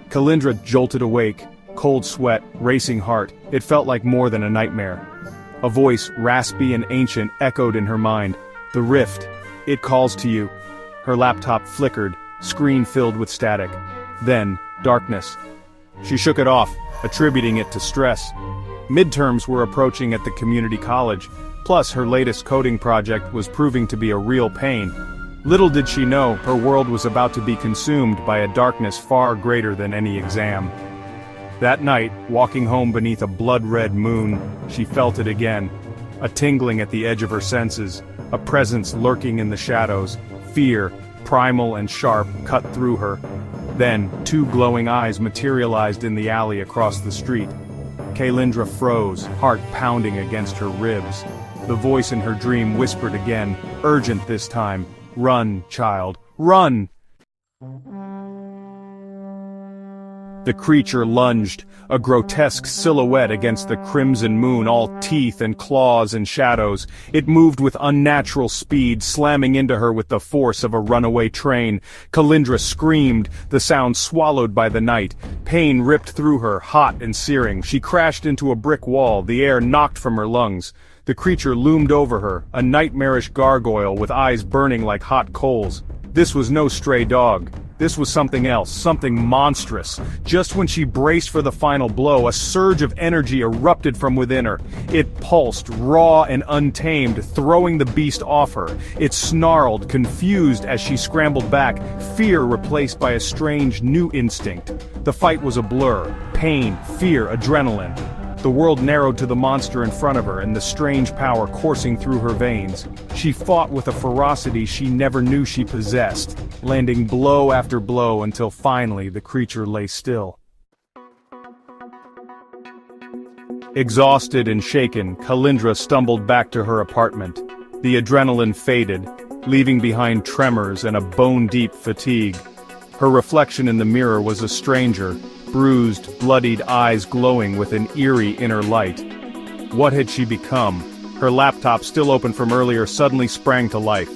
Kalindra jolted awake, cold sweat, racing heart. It felt like more than a nightmare. A voice, raspy and ancient, echoed in her mind. The rift. It calls to you. Her laptop flickered, screen filled with static. Then, darkness. She shook it off, attributing it to stress. Midterms were approaching at the community college, plus her latest coding project was proving to be a real pain. Little did she know, her world was about to be consumed by a darkness far greater than any exam. That night, walking home beneath a blood-red moon, she felt it again. A tingling at the edge of her senses, a presence lurking in the shadows, fear, primal and sharp, cut through her. Then, two glowing eyes materialized in the alley across the street. Kalindra froze, heart pounding against her ribs. The voice in her dream whispered again, urgent this time, "Run, child, run!" The creature lunged, a grotesque silhouette against the crimson moon, all teeth and claws and shadows. It moved with unnatural speed, slamming into her with the force of a runaway train. Kalindra screamed, the sound swallowed by the night. Pain ripped through her, hot and searing. She crashed into a brick wall, the air knocked from her lungs. The creature loomed over her, a nightmarish gargoyle with eyes burning like hot coals. This was no stray dog. This was something else, something monstrous. Just when she braced for the final blow, a surge of energy erupted from within her. It pulsed, raw and untamed, throwing the beast off her. It snarled, confused as she scrambled back, fear replaced by a strange new instinct. The fight was a blur. Pain, fear, adrenaline. The world narrowed to the monster in front of her and the strange power coursing through her veins. She fought with a ferocity she never knew she possessed, landing blow after blow until finally the creature lay still. Exhausted and shaken, Kalindra stumbled back to her apartment. The adrenaline faded, leaving behind tremors and a bone-deep fatigue. Her reflection in the mirror was a stranger, bruised, bloodied eyes glowing with an eerie inner light. What had she become? Her laptop, still open from earlier, suddenly sprang to life.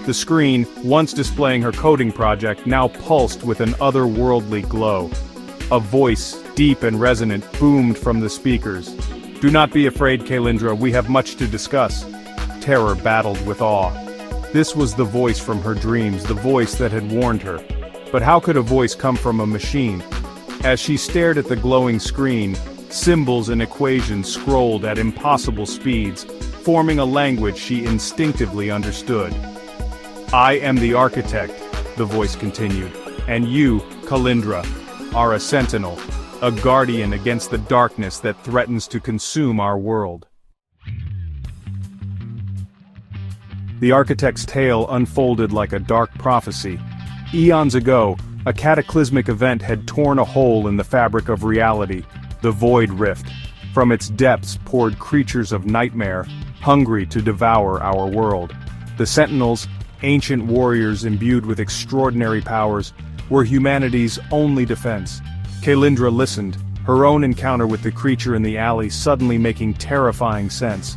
The screen, once displaying her coding project, now pulsed with an otherworldly glow. A voice, deep and resonant, boomed from the speakers. "Do not be afraid, Kalindra, we have much to discuss." Terror battled with awe. This was the voice from her dreams, the voice that had warned her. But how could a voice come from a machine? As she stared at the glowing screen, symbols and equations scrolled at impossible speeds, forming a language she instinctively understood. "I am the architect," the voice continued, "and you, Kalindra, are a sentinel, a guardian against the darkness that threatens to consume our world." The architect's tale unfolded like a dark prophecy. Eons ago, a cataclysmic event had torn a hole in the fabric of reality, the Void Rift. From its depths poured creatures of nightmare, hungry to devour our world. The Sentinels, ancient warriors imbued with extraordinary powers, were humanity's only defense. Kalindra listened, her own encounter with the creature in the alley suddenly making terrifying sense.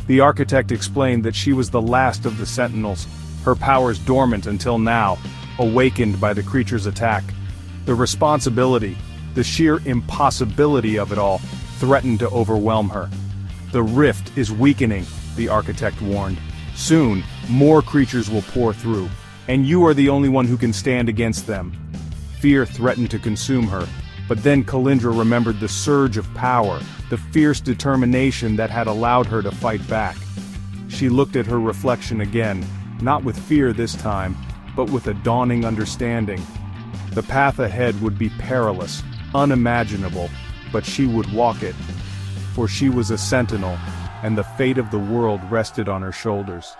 The architect explained that she was the last of the Sentinels, her powers dormant until now, awakened by the creature's attack. The responsibility, the sheer impossibility of it all, threatened to overwhelm her. "The rift is weakening," the architect warned. "Soon, more creatures will pour through, and you are the only one who can stand against them." Fear threatened to consume her, but then Kalindra remembered the surge of power, the fierce determination that had allowed her to fight back. She looked at her reflection again, not with fear this time, but with a dawning understanding. The path ahead would be perilous, unimaginable, but she would walk it. For she was a sentinel, and the fate of the world rested on her shoulders.